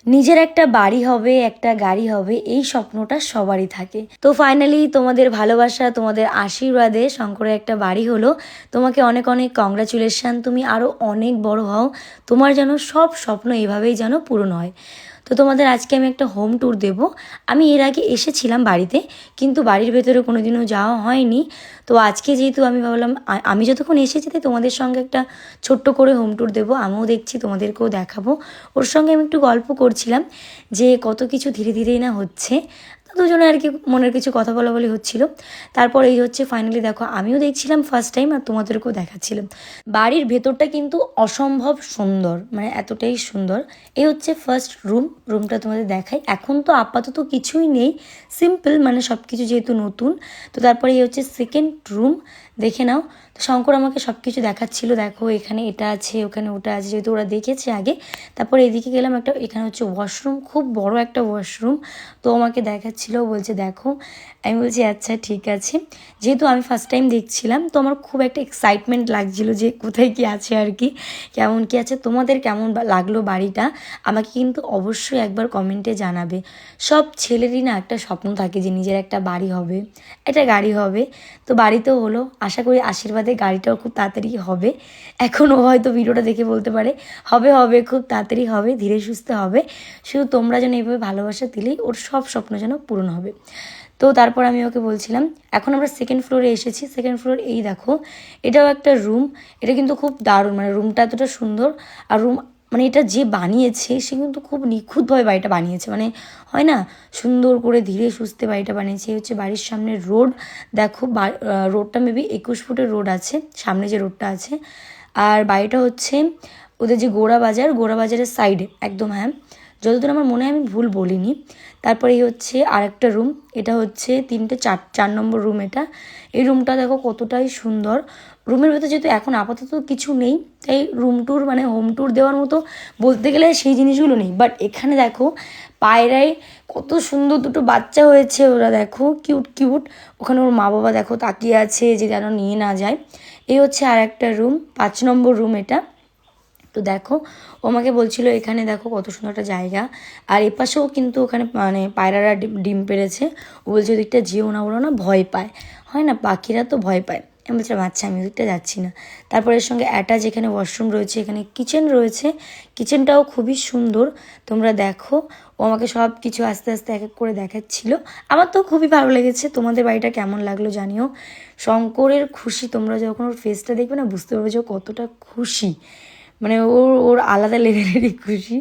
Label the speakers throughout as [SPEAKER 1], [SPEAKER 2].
[SPEAKER 1] নিজের একটা বাড়ি হবে, একটা গাড়ি হবে, এই স্বপ্নটা সবারই থাকে। তো ফাইনালি তোমাদের ভালোবাসা, তোমাদের আশীর্বাদে শঙ্করের একটা বাড়ি হলো। তোমাকে অনেক অনেক কংগ্রাচুলেশন, তুমি আরও অনেক বড় হও, তোমার যেন সব স্বপ্ন এভাবেই যেন পূরণ হয়। তো তোমাদের আজকে আমি একটা হোম ট্যুর দেব। আমি এর আগে এসেছিলাম বাড়িতে, কিন্তু বাড়ির ভেতরে কোনো দিনও যাওয়া হয়নি। তো আজকে যেহেতু আমি ভাবলাম আমি যতক্ষণ এসেছি তাই তোমাদের সঙ্গে একটা ছোট্ট করে হোম ট্যুর দেবো, আমিও দেখছি তোমাদেরকেও দেখাবো। ওর সঙ্গে আমি একটু গল্প করছিলাম যে কত কিছু ধীরে ধীরেই না হচ্ছে। তো দুজনে আর কি মনের কিছু কথা বলা বলি হচ্ছিল। তারপর এই হচ্ছে ফাইনালি দেখো, আমিও দেখছিলাম ফার্স্ট টাইম আর তোমাদেরকেও দেখাচ্ছিলাম। বাড়ির ভেতরটা কিন্তু অসম্ভব সুন্দর, মানে এতটাই সুন্দর। এই হচ্ছে ফার্স্ট রুমটা তোমাদের দেখাই। এখন তো আপাতত কিছুই নেই, সিম্পল, মানে সব কিছু যেহেতু নতুন। তো তারপরে এই হচ্ছে সেকেন্ড রুম, দেখে নাও। তো শঙ্কর আমাকে সব কিছু দেখাচ্ছিল, দেখো এখানে এটা আছে, ওখানে ওটা আছে, যেহেতু ওরা দেখেছে আগে। তারপরে এদিকে গেলাম, একটা এখানে হচ্ছে ওয়াশরুম, খুব বড় একটা ওয়াশরুম। তো আমাকে দেখাচ্ছিল, বলছে দেখো। আমি বলছি আচ্ছা ঠিক আছে। যেহেতু আমি ফার্স্ট টাইম দেখছিলাম, তো আমার খুব একটা এক্সাইটমেন্ট লাগছিল যে কোথায় কি আছে আর কি, কেমন কি আছে। তোমাদের কেমন লাগলো বাড়িটা আমাকে কিন্তু অবশ্যই একবার কমেন্টে জানাবে। সব ছেলেরই না একটা স্বপ্ন থাকে যে নিজের একটা বাড়ি হবে, একটা গাড়ি হবে। তো বাড়িতেও হলো, আশা করি আশীর্বাদে গাড়িটাও খুব তাড়াতাড়ি হবে। এখনও হয়তো ভিডিওটা দেখে বলতে পারে হবে হবে, খুব তাড়াতাড়ি হবে, ধীরে সুস্থে হবে। শুধু তোমরা যেন এইভাবে ভালোবাসা দিলেই ওর সব স্বপ্ন যেন পূরণ হবে। তো তারপর আমি ওকে বলছিলাম, এখন আমরা সেকেন্ড ফ্লোরে এসেছি। সেকেন্ড ফ্লোর, এই দেখো এটাও একটা রুম। এটা কিন্তু খুব দারুণ, মানে রুমটা এতটা সুন্দর। আর মানে এটা যে বানিয়েছে সে কিন্তু খুব নিখুঁতভাবে বাড়িটা বানিয়েছে, মানে হয় না সুন্দর করে ধীরে সুস্থে বাড়িটা বানিয়েছে। এই হচ্ছে বাড়ির সামনে রোড, দেখো রোডটা মেবি 21 ফুটের রোড আছে, সামনে যে রোডটা আছে। আর বাড়িটা হচ্ছে ওদের যে গোড়া বাজারের সাইডে একদম, হ্যাঁ যতদূর আমার মনে হয় আমি ভুল বলিনি। তারপরে এই হচ্ছে আরেকটা রুম, এটা হচ্ছে 4 নম্বর রুম এটা। এই রুমটা দেখো কতটাই সুন্দর। রুমের ভেতর যেহেতু এখন আপাতত কিছু নেই, তাই রুম ট্যুর মানে হোম ট্যুর দেওয়ার মতো বলতে গেলে সেই জিনিসগুলো নেই। বাট এখানে দেখো পায়রায় কত সুন্দর দুটো বাচ্চা হয়েছে, ওরা দেখো কিউট কিউট। ওখানে ওর মা বাবা দেখো তাকিয়ে আছে যে যেন নিয়ে না যায়। এই হচ্ছে আর একটা রুম, 5 নম্বর রুম এটা। তো দেখো ও আমাকে বলছিল এখানে দেখো কত সুন্দর একটা জায়গা। আর এপাশেও কিন্তু ওখানে মানে পায়রারা ডিম পেড়েছে। ও বলছে ওদিকটা যেও না, বলো না ভয় পায়, হয় না পাখিরা তো ভয় পায়। আমি বলছিলাম আচ্ছা আমি ওদিকটা যাচ্ছি না। তারপরে এর সঙ্গে অ্যাটাচ এখানে ওয়াশরুম রয়েছে, এখানে কিচেন রয়েছে। কিচেনটাও খুবই সুন্দর, তোমরা দেখো। ও আমাকে সব কিছু আস্তে আস্তে এক এক করে দেখাচ্ছিল। আমার তো খুবই ভালো লেগেছে। তোমাদের বাড়িটা কেমন লাগলো জানিও। শঙ্করের খুশি তোমরা যখন ওর ফেসটা দেখবে না বুঝতে পারবে যে ও কতটা খুশি, মানে ওর ওর আলাদা লেভেলেরই খুশি।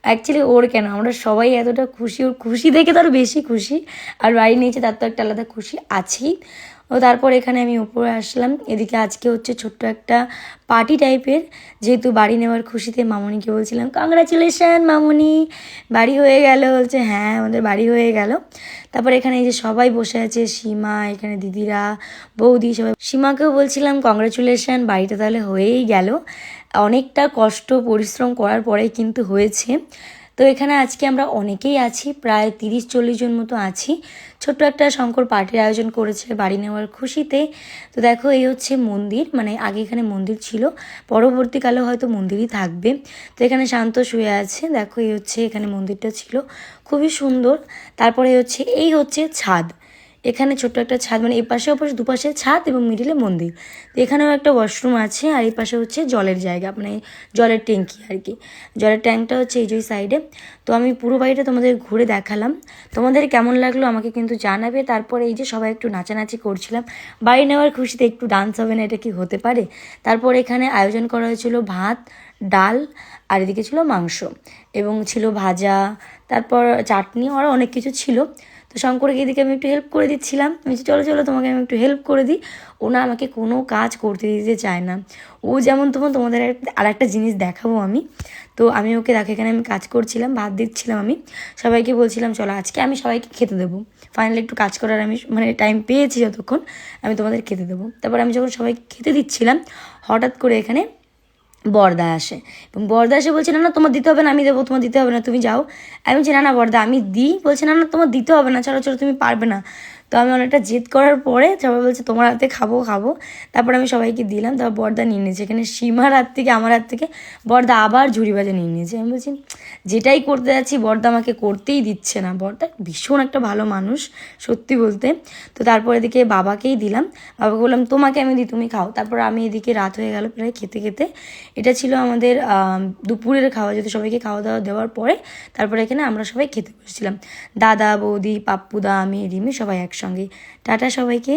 [SPEAKER 1] অ্যাকচুয়ালি ওর কেন, আমরা সবাই এতটা খুশি, ওর খুশি দেখে তো আরও বেশি খুশি। আর বাড়ি নিয়েছে তার তো একটা আলাদা খুশি আছেই। ও তারপর এখানে আমি উপরে আসলাম। এদিকে আজকে হচ্ছে ছোট্ট একটা পার্টি টাইপের, যেহেতু বাড়ি নেওয়ার খুশিতে মামনিকে বলছিলাম কংগ্রাচুলেশন মামনি, বাড়ি হয়ে গেল। বলছে হ্যাঁ আমাদের বাড়ি হয়ে গেল। তারপর এখানে এই যে সবাই বসে আছে, সীমা, এখানে দিদিরা, বৌদি সবাই। সীমাকেও বলছিলাম কংগ্রাচুলেশন, বাড়িটা তাহলে হয়েই গেল। অনেকটা কষ্ট পরিশ্রম করার পরেই কিন্তু হয়েছে। তো এখানে আজকে আমরা অনেকেই আছি, প্রায় 30-40 জন মতো আছি। ছোট্ট একটা শঙ্কর পার্টির আয়োজন করেছে বাড়ি নেওয়ার খুশিতে। তো দেখো এই হচ্ছে মন্দির, মানে আগে এখানে মন্দির ছিল, পরবর্তীকালে হয়তো মন্দিরই থাকবে। তো এখানে শান্ত শুয়ে আছে, দেখো এই হচ্ছে এখানে মন্দিরটা ছিল, খুবই সুন্দর। তারপরে এই হচ্ছে ছাদ। এখানে ছোট্ট একটা ছাদ, মানে এই পাশে ওপাশে দুপাশে ছাদ এবং মিডিলে মন্দির। তো এখানেও একটা ওয়াশরুম আছে, আর এই পাশে হচ্ছে জলের জায়গা, মানে জলের ট্যাঙ্কি আর কি। জলের ট্যাঙ্কটা হচ্ছে এই যে সাইডে। তো আমি পুরো বাড়িটা তোমাদের ঘুরে দেখালাম। তোমাদের কেমন লাগলো আমাকে কিন্তু জানাবে। তারপরে এই যে সবাই একটু নাচানাচি করছিলাম, বাড়ি নেওয়ার খুশিতে একটু ডান্স হবে না, এটা কি হতে পারে। তারপর এখানে আয়োজন করা হয়েছিল ভাত, ডাল, আর এদিকে ছিল মাংস এবং ছিল ভাজা, তারপর চাটনি, আর অনেক কিছু ছিল। তো শঙ্করকে এদিকে আমি একটু হেল্প করে দিচ্ছিলাম। আমি চলো চলো তোমাকে আমি একটু হেল্প করে দিই। ও না আমাকে কোনো কাজ করতে দিতে চায় না। ও যেমন তোমাদের আর একটা জিনিস দেখাবো আমি। তো আমি ওকে দেখো এখানে আমি কাজ করছিলাম, ভাত দিচ্ছিলাম, আমি সবাইকে বলছিলাম চলো আজকে আমি সবাইকে খেতে দেবো। ফাইনালি একটু কাজ করার আমি মানে টাইম পেয়েছি, যতক্ষণ আমি তোমাদের খেতে দেবো। তারপর আমি যখন সবাইকে খেতে দিচ্ছিলাম, হঠাৎ করে এখানে বরদা আসে। এবং বরদা এসে বলছে না না তোমার দিতে হবে না, আমি দেবো, তোমার দিতে হবে না, তুমি যাও। আমি বলছি না না বরদা আমি দিই। বলছে না না তোমার দিতে হবে না, চলো চলো তুমি পারবে না। তো আমি অনেকটা জেদ করার পরে সবাই বলছে তোমার হাতে খাবো খাবো, তারপর আমি সবাইকে দিলাম। তারপর বড়দা নিয়ে নিয়েছে, এখানে সীমার হাত থেকে আমার হাত থেকে বড়দা আবার ঝুড়ি ভাজা নিয়ে নিয়েছে। আমি বলছি যেটাই করতে যাচ্ছি বড়দা আমাকে করতেই দিচ্ছে না। বড়দা ভীষণ একটা ভালো মানুষ সত্যি বলতে। তো তারপর এদিকে বাবাকেই দিলাম, বাবাকে বললাম তোমাকে আমি দিই, তুমি খাও। তারপর আমি এদিকে রাত হয়ে গেল প্রায় খেতে খেতে। এটা ছিল আমাদের দুপুরের খাওয়া, যেহেতু সবাইকে খাওয়া দাওয়া দেওয়ার পরে তারপরে এখানে আমরা সবাই খেতে বসেছিলাম, দাদা বৌদি পাপ্পুদা আমি রিমি সবাই একসঙ্গে। টাটা সবাইকে।